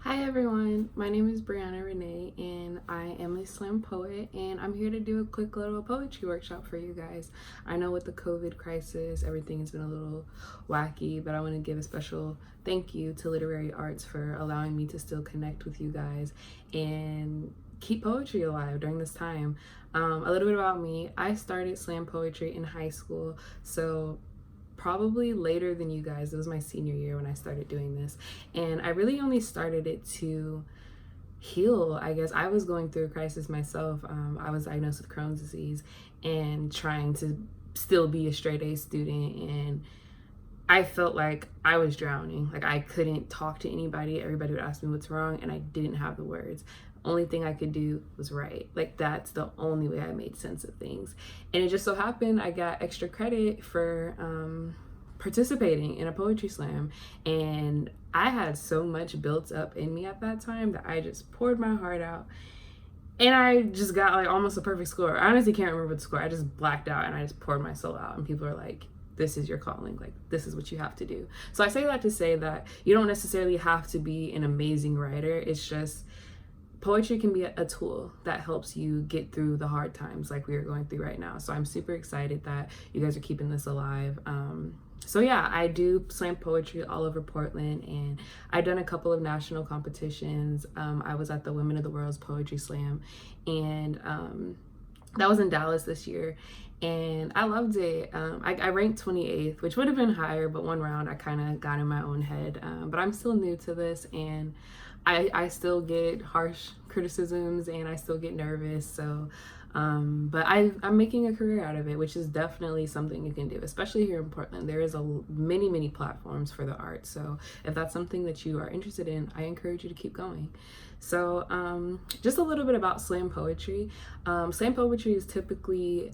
Hi everyone, my name is Brianna Renae and I am a slam poet and I'm here to do a quick little poetry workshop for you guys. I know with the COVID crisis, everything has been a little wacky, but I want to give a special thank you to Literary Arts for allowing me to still connect with you guys and keep poetry alive during this time. A little bit about me, I started slam poetry in high school, so probably later than you guys. It was my senior year when I started doing this, and I really only started it to heal. I guess I was going through a crisis myself. I was diagnosed with Crohn's disease and trying to still be a straight A student, and I felt like I was drowning. Like I couldn't talk to anybody. Everybody would ask me what's wrong, and I didn't have the words. Only thing I could do was write. Like that's the only way I made sense of things. And it just so happened I got extra credit for participating in a poetry slam, and I had so much built up in me at that time that I just poured my heart out, and I just got like almost a perfect score. I honestly can't remember the score. I just blacked out and I just poured my soul out, and people are like, this is your calling, like this is what you have to do. So I say that to say that you don't necessarily have to be an amazing writer. It's just poetry can be a tool that helps you get through the hard times like we are going through right now. So I'm super excited that you guys are keeping this alive. So yeah, I do slam poetry all over Portland, and I've done a couple of national competitions. I was at the Women of the World's Poetry Slam, and that was in Dallas this year, and I loved it. I ranked 28th, which would have been higher, but one round I kind of got in my own head. But I'm still new to this, and I still get harsh criticisms and I still get nervous. So, but I'm making a career out of it, which is definitely something you can do, especially here in Portland. There is many platforms for the arts. So if that's something that you are interested in, I encourage you to keep going. So just a little bit about slam poetry. Slam poetry is typically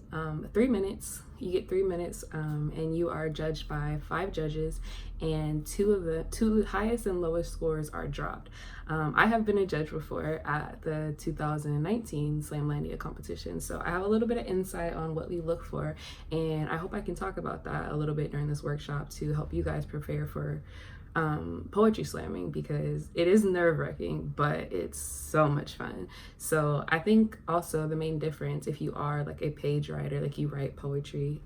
3 minutes. You get 3 minutes, and you are judged by 5 judges, and two highest and lowest scores are dropped. I have been a judge before at the 2019 Slamlandia competition, so I have a little bit of insight on what we look for, and I hope I can talk about that a little bit during this workshop to help you guys prepare for poetry slamming, because it is nerve-wracking, but it's so much fun. So I think also the main difference, if you are like a page writer, like you write poetry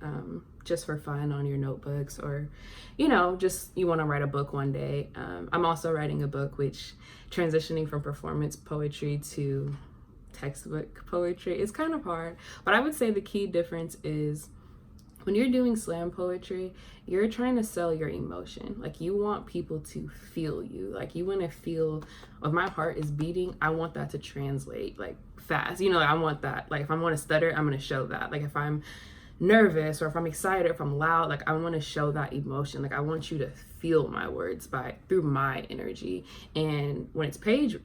just for fun on your notebooks, or just you want to write a book one day. I'm also writing a book, which transitioning from performance poetry to textbook poetry is kind of hard, but I would say the key difference is when you're doing slam poetry, you're trying to sell your emotion. Like you want people to feel you. Like you want to feel, if my heart is beating, I want that to translate like fast. I want that. Like if I want to stutter, I'm going to show that. Like if I'm nervous or if I'm excited, if I'm loud, like I want to show that emotion. Like I want you to feel my words through my energy. And when it's page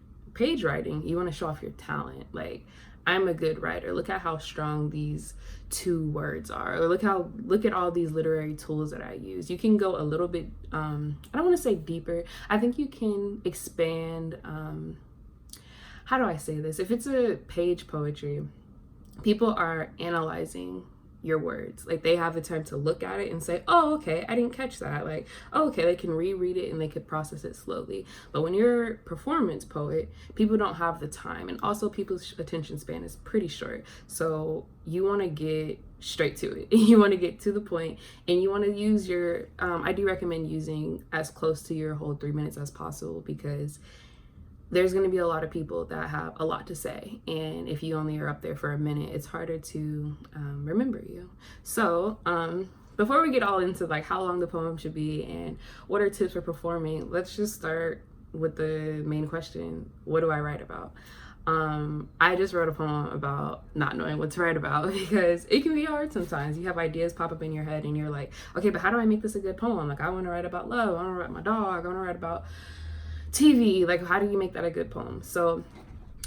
writing, you want to show off your talent. Like I'm a good writer. Look at how strong these 2 words are. Or look at all these literary tools that I use. You can go a little bit, I don't want to say deeper. I think you can expand, how do I say this? If it's a page poetry, people are analyzing your words. Like they have the time to look at it and say, oh, okay, I didn't catch that. Like, oh, okay, they can reread it and they could process it slowly. But when you're a performance poet, people don't have the time. And also people's attention span is pretty short. So you want to get straight to it. You want to get to the point, and you want to use your, I do recommend using as close to your whole 3 minutes as possible, because there's going to be a lot of people that have a lot to say, and if you only are up there for a minute, it's harder to remember you. So before we get all into like how long the poem should be and what are tips for performing, let's just start with the main question. What do I write about? I just wrote a poem about not knowing what to write about, because it can be hard sometimes. You have ideas pop up in your head and you're like, okay, but how do I make this a good poem? Like I want to write about love, I want to write my dog, I want to write about TV. Like how do you make that a good poem? So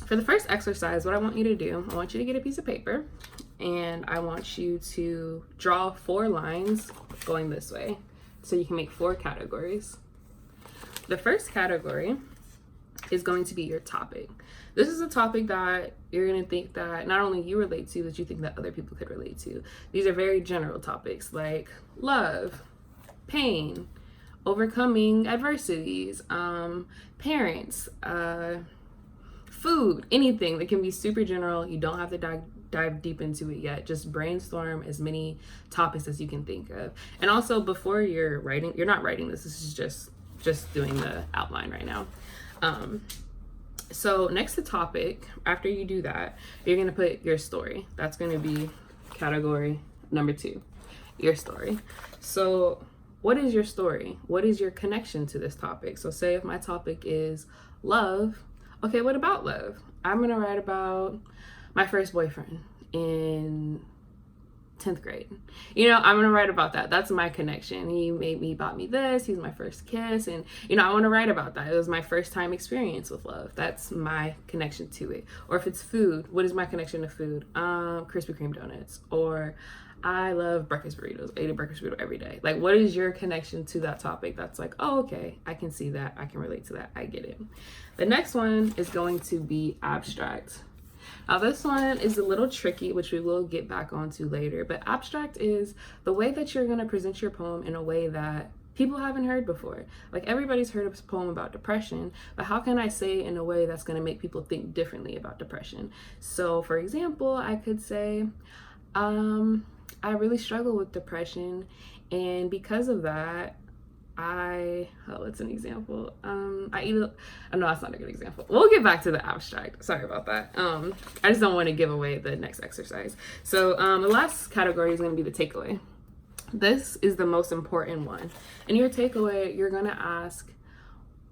for the first exercise, what I want you to do, I want you to get a piece of paper, and I want you to draw 4 lines going this way, so you can make 4 categories. The first category is going to be your topic. This is a topic that you're going to think that not only you relate to, but you think that other people could relate to. These are very general topics like love, pain, overcoming adversities, parents, food, anything that can be super general. You don't have to dive deep into it yet. Just brainstorm as many topics as you can think of. And also, before you're writing, you're not writing this is just doing the outline right now. So next to topic, after you do that, you're going to put your story. That's going to be category number 2, your story. So what is your story? What is your connection to this topic? So say if my topic is love, okay, what about love? I'm going to write about my first boyfriend in 10th grade. You know, I'm going to write about that. That's my connection. He bought me this. He's my first kiss. And, you know, I want to write about that. It was my first time experience with love. That's my connection to it. Or if it's food, what is my connection to food? Krispy Kreme donuts. Or I love breakfast burritos. I eat a breakfast burrito every day. Like, what is your connection to that topic? That's like, oh, okay, I can see that. I can relate to that. I get it. The next one is going to be abstract. Now, this one is a little tricky, which we will get back onto later. But abstract is the way that you're going to present your poem in a way that people haven't heard before. Like, everybody's heard a poem about depression, but how can I say it in a way that's going to make people think differently about depression? So, for example, I could say, I really struggle with depression, and because of that, what's an example? No, that's not a good example. We'll get back to the abstract. Sorry about that. I just don't want to give away the next exercise. So the last category is going to be the takeaway. This is the most important one. In your takeaway, you're going to ask,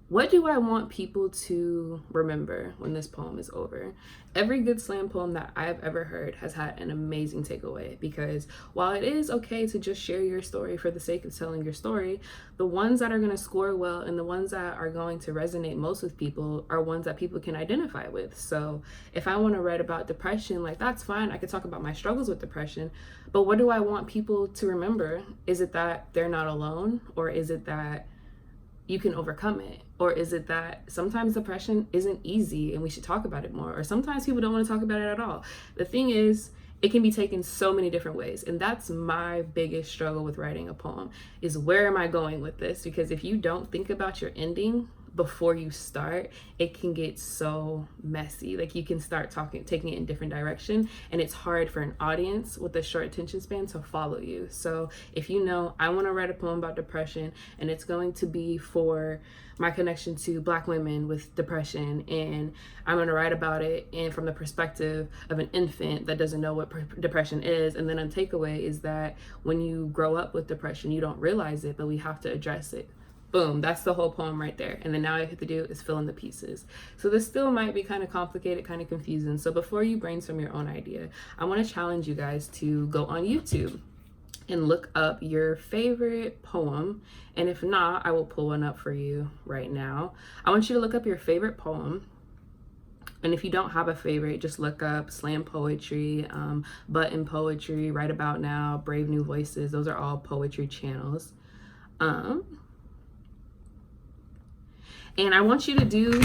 what do I want people to remember when this poem is over? Every good slam poem that I've ever heard has had an amazing takeaway, because while it is okay to just share your story for the sake of telling your story, the ones that are going to score well and the ones that are going to resonate most with people are ones that people can identify with. So if I want to write about depression, like, that's fine. I could talk about my struggles with depression, but what do I want people to remember? Is it that they're not alone? Or is it that you can overcome it? Or is it that sometimes depression isn't easy and we should talk about it more? Or sometimes people don't want to talk about it at all. The thing is, it can be taken so many different ways. And that's my biggest struggle with writing a poem, is where am I going with this? Because if you don't think about your ending before you start, it can get so messy. Like, you can start taking it in different direction, and it's hard for an audience with a short attention span to follow you. So if you know, I want to write a poem about depression, and it's going to be for my connection to Black women with depression, and I'm going to write about it and from the perspective of an infant that doesn't know what depression is, and then a takeaway is that when you grow up with depression, you don't realize it, but we have to address it. Boom, that's the whole poem right there. And then now all you have to do is fill in the pieces. So this still might be kind of complicated, kind of confusing. So before you brainstorm your own idea, I want to challenge you guys to go on YouTube and look up your favorite poem. And if not, I will pull one up for you right now. I want you to look up your favorite poem. And if you don't have a favorite, just look up slam poetry, button poetry, Right About Now, Brave New Voices. Those are all poetry channels. And I want you to do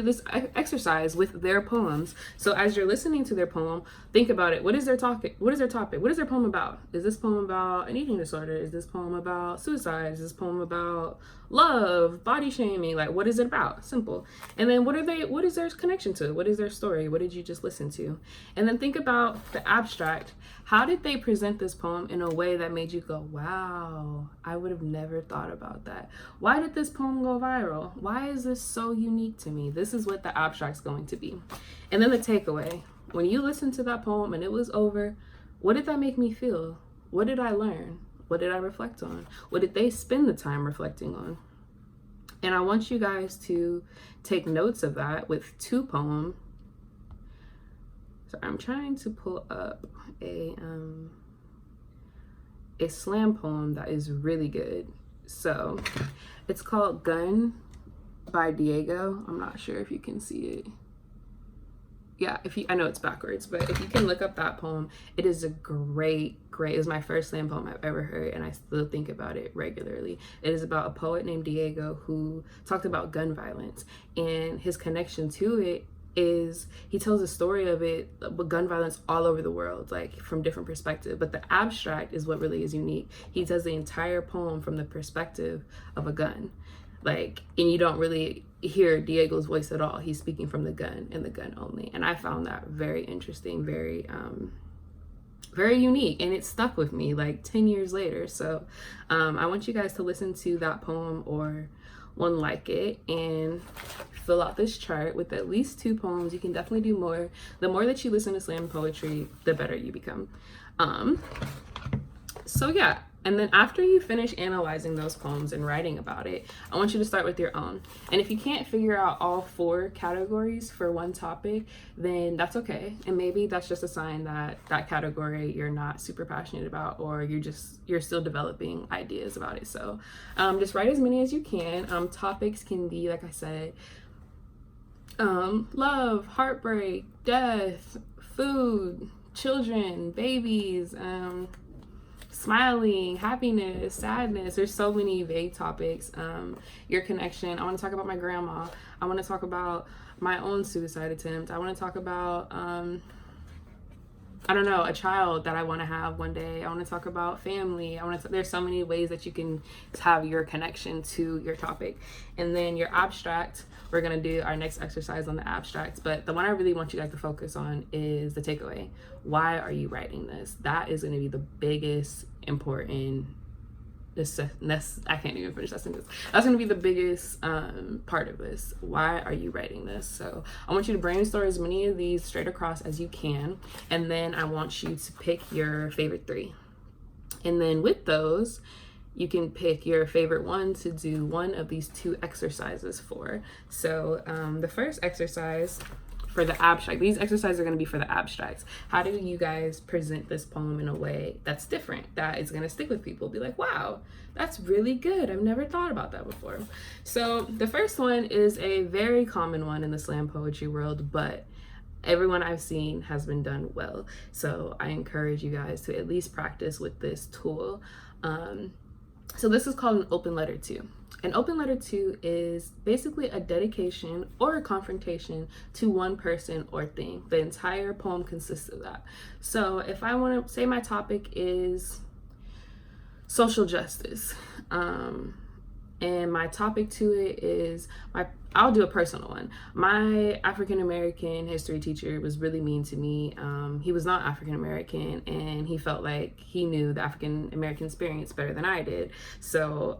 this exercise with their poems. So as you're listening to their poem, think about it. What is their topic? What is their topic? What is their poem about? Is this poem about an eating disorder? Is this poem about suicide? Is this poem about love, body shaming? Like, what is it about? Simple. And then what is their connection to? What is their story? What did you just listen to? And then think about the abstract. How did they present this poem in a way that made you go, wow, I would have never thought about that? Why did this poem go viral? Why is this so unique to me? This is what the abstract's going to be. And then the takeaway. When you listened to that poem and it was over, what did that make me feel? What did I learn? What did I reflect on? What did they spend the time reflecting on? And I want you guys to take notes of that with 2 poems. So I'm trying to pull up a slam poem that is really good. So it's called Gun by Diego. I'm not sure if you can see it. Yeah, I know it's backwards, but if you can look up that poem, it is a great, it was my first slam poem I've ever heard, and I still think about it regularly. It is about a poet named Diego who talked about gun violence, and his connection to it is he tells a story of it with gun violence all over the world, like from different perspectives. But the abstract is what really is unique. He does the entire poem from the perspective of a gun, like, and you don't really hear Diego's voice at all. He's speaking from the gun and the gun only. And I found that very interesting, very very unique, and it stuck with me like 10 years later. So I want you guys to listen to that poem or one like it and fill out this chart with at least 2 poems. You can definitely do more. The more that you listen to slam poetry, the better you become. So yeah, and then after you finish analyzing those poems and writing about it, I want you to start with your own. And if you can't figure out all 4 categories for one topic, then that's okay. And maybe that's just a sign that that category you're not super passionate about, or you're still developing ideas about it. So just write as many as you can. Topics can be, like I said, love, heartbreak, death, food, children, babies, smiling, happiness, sadness. There's so many vague topics. Your connection. I want to talk about my grandma. I want to talk about my own suicide attempt. I want to talk about I don't know, a child that I want to have one day. I want to talk about family. There's so many ways that you can have your connection to your topic. And then your abstract, we're going to do our next exercise on the abstracts. But the one I really want you guys to focus on is the takeaway. Why are you writing this? That is going to be the biggest important, I can't even finish that sentence. That's going to be the biggest part of this. Why are you writing this? So I want you to brainstorm as many of these straight across as you can. And then I want you to pick your favorite 3. And then with those, you can pick your favorite one to do one of these 2 exercises for. So the first exercise for the abstract, these exercises are going to be for the abstracts. How do you guys present this poem in a way that's different, that is going to stick with people? Be like, wow, that's really good. I've never thought about that before. So the first one is a very common one in the slam poetry world, but everyone I've seen has been done well. So I encourage you guys to at least practice with this tool. So this is called an open letter 2. An open letter 2 is basically a dedication or a confrontation to one person or thing. The entire poem consists of that. So if I want to say my topic is social justice, and my topic to it is I'll do a personal one. My African American history teacher was really mean to me. He was not African American, and he felt like he knew the African American experience better than I did. So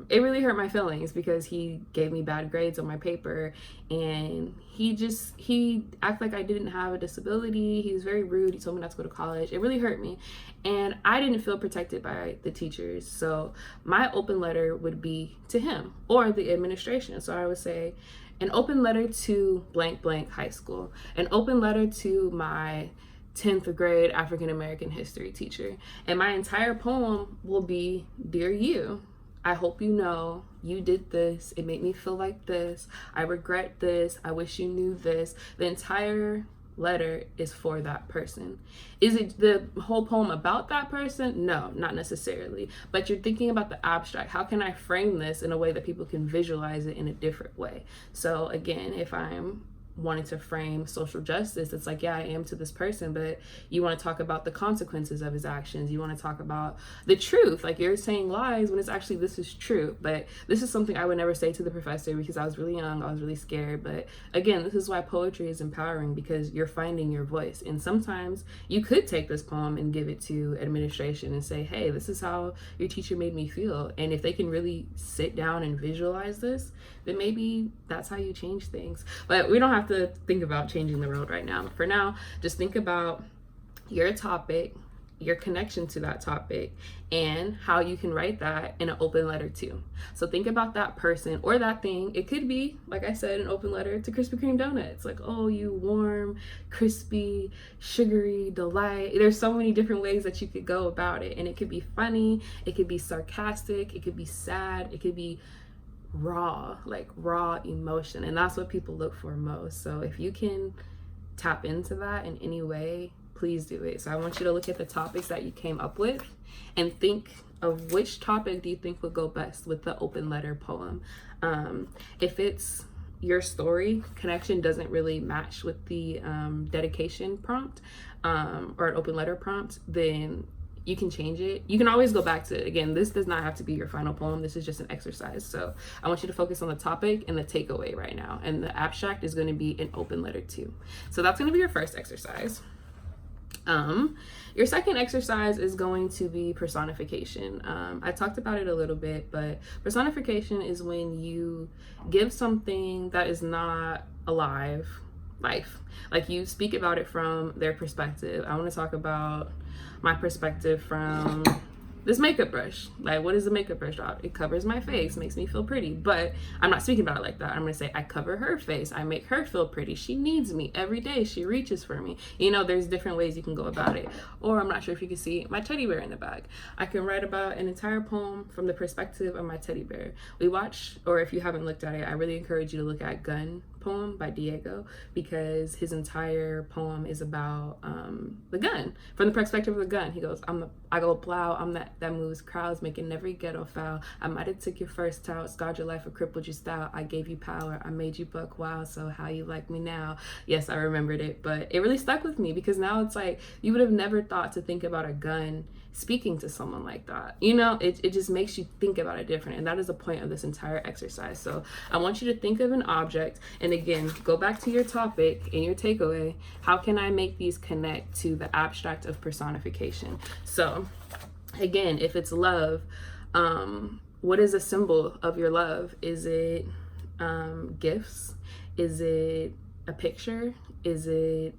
it really hurt my feelings because he gave me bad grades on my paper, and he acted like I didn't have a disability. He was very rude. He told me not to go to college. It really hurt me, and I didn't feel protected by the teachers. So my open letter would be to him or the administration. So I would say, an open letter to blank blank high school, an open letter to my 10th grade African American history teacher. And my entire poem will be, dear you, I hope you know you did this. It made me feel like this. I regret this. I wish you knew this. The entire letter is for that person. Is it the whole poem about that person? No, not necessarily. But you're thinking about the abstract. How can I frame this in a way that people can visualize it in a different way? So again, if I'm wanting to frame social justice, it's like, yeah, I am to this person, but you want to talk about the consequences of his actions. You want to talk about the truth, like you're saying lies when it's actually, this is true. But this is something I would never say to the professor because I was really young, I was really scared. But again, this is why poetry is empowering, because you're finding your voice. And sometimes you could take this poem and give it to administration and say, hey, this is how your teacher made me feel. And if they can really sit down and visualize this, then maybe that's how you change things. But we don't have to think about changing the world right now. For now, just think about your topic, your connection to that topic, and how you can write that in an open letter too. So think about that person or that thing. It could be, like I said, an open letter to Krispy Kreme donuts. Like, oh, you warm, crispy, sugary delight. There's so many different ways that you could go about it. And it could be funny, it could be sarcastic, it could be sad, it could be raw, like raw emotion. And that's what people look for most. So if you can tap into that in any way, please do it. So I want you to look at the topics that you came up with and think of which topic do you think would go best with the open letter poem. If it's your story connection doesn't really match with the dedication prompt or an open letter prompt, then you can change it. You can always go back to it. Again, this does not have to be your final poem. This is just an exercise. So I want you to focus on the topic and the takeaway right now. And the abstract is going to be an open letter too. So that's going to be your first exercise. Your second exercise is going to be personification. I talked about it a little bit, but personification is when you give something that is not alive life. Like you speak about it from their perspective. I want to talk about my perspective from this makeup brush. Like, what is the makeup brush job? It covers my face, makes me feel pretty. But I'm not speaking about it like that. I'm gonna say I cover her face, I make her feel pretty. She needs me every day. She reaches for me. You know, there's different ways you can go about it. Or I'm not sure if you can see my teddy bear in the back. I can write about an entire poem from the perspective of my teddy bear. We watch, or if you haven't looked at it, I really encourage you to look at Gun poem by Diego, because his entire poem is about the gun, from the perspective of the gun. He goes, I go plow, I'm that moves crowds, making every ghetto foul. I might have took your first tout, scarred your life or crippled your style. I gave you power, I made you buck wild, so how you like me now? Yes, I remembered it, but it really stuck with me, because now it's like, you would have never thought to think about a gun speaking to someone like that. You know, it just makes you think about it different, and that is the point of this entire exercise. So I want you to think of an object, and again, go back to your topic and your takeaway. How can I make these connect to the abstract of personification? So again, if it's love, what is a symbol of your love? Is it gifts? Is it a picture? Is it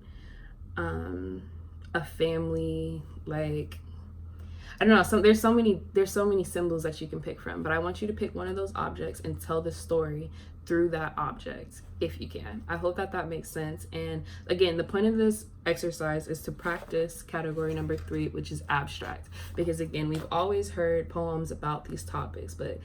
a family? Like, I don't know, there's so many symbols that you can pick from, but I want you to pick one of those objects and tell the story through that object if you can. I hope that makes sense. And again, the point of this exercise is to practice category number 3, which is abstract, because again, we've always heard poems about these topics, but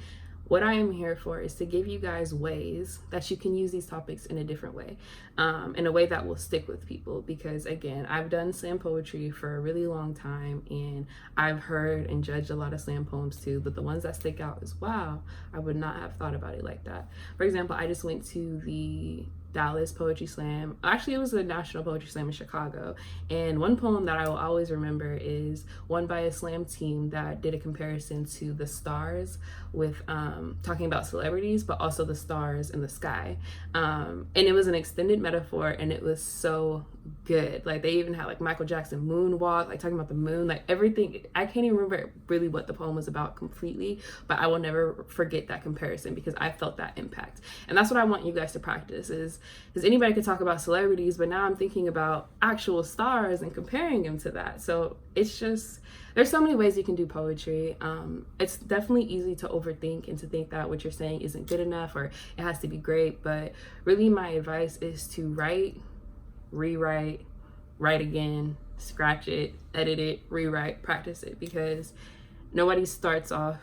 what I am here for is to give you guys ways that you can use these topics in a different way, in a way that will stick with people. Because again, I've done slam poetry for a really long time, and I've heard and judged a lot of slam poems too, but the ones that stick out is, wow, I would not have thought about it like that. For example, I just went to the Dallas Poetry Slam. Actually, it was the National Poetry Slam in Chicago. And one poem that I will always remember is one by a slam team that did a comparison to the stars with talking about celebrities, but also the stars in the sky. And it was an extended metaphor, and it was so good. Like, they even had like Michael Jackson moonwalk, like talking about the moon, like everything. I can't even remember really what the poem was about completely, but I will never forget that comparison, because I felt that impact. And that's what I want you guys to practice is, because anybody could talk about celebrities, but now I'm thinking about actual stars and comparing them to that. So it's just, there's so many ways you can do poetry. It's definitely easy to overthink and to think that what you're saying isn't good enough or it has to be great, but really my advice is to write, rewrite, write again, scratch it, edit it, rewrite, practice it, because nobody starts off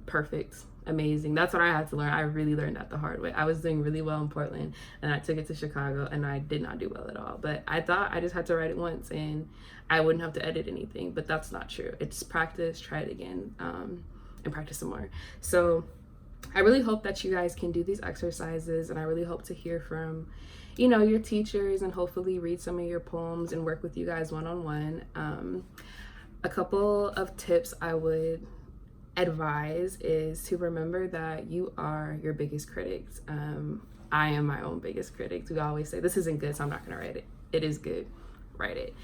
perfect, amazing. That's what I had to learn. I really learned that the hard way. I was doing really well in Portland, and I took it to Chicago, and I did not do well at all. But I thought I just had to write it once, and I wouldn't have to edit anything, but that's not true. It's practice, try it again, and practice some more. So I really hope that you guys can do these exercises, and I really hope to hear from, you know, your teachers, and hopefully read some of your poems and work with you guys one-on-one. A couple of tips I would advise is to remember that you are your biggest critics. I am my own biggest critic. We always say, this isn't good, so I'm not gonna write it. It is good, write it.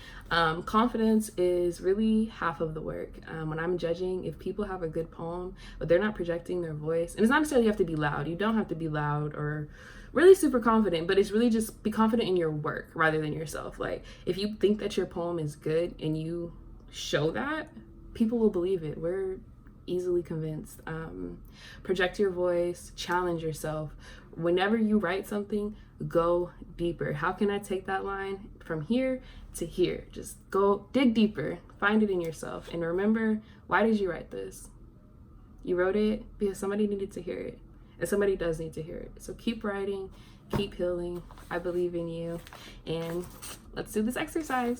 Confidence is really half of the work. When I'm judging, if people have a good poem, but they're not projecting their voice, and it's not necessarily you have to be loud. You don't have to be loud or really super confident, but it's really just be confident in your work rather than yourself. Like, if you think that your poem is good and you show that, people will believe it. We're easily convinced. Project your voice, challenge yourself. Whenever you write something, go deeper. How can I take that line from here to here? Just go dig deeper, find it in yourself, and remember, why did you write this? You wrote it because somebody needed to hear it, and somebody does need to hear it. So keep writing, keep healing. I believe in you, and let's do this exercise.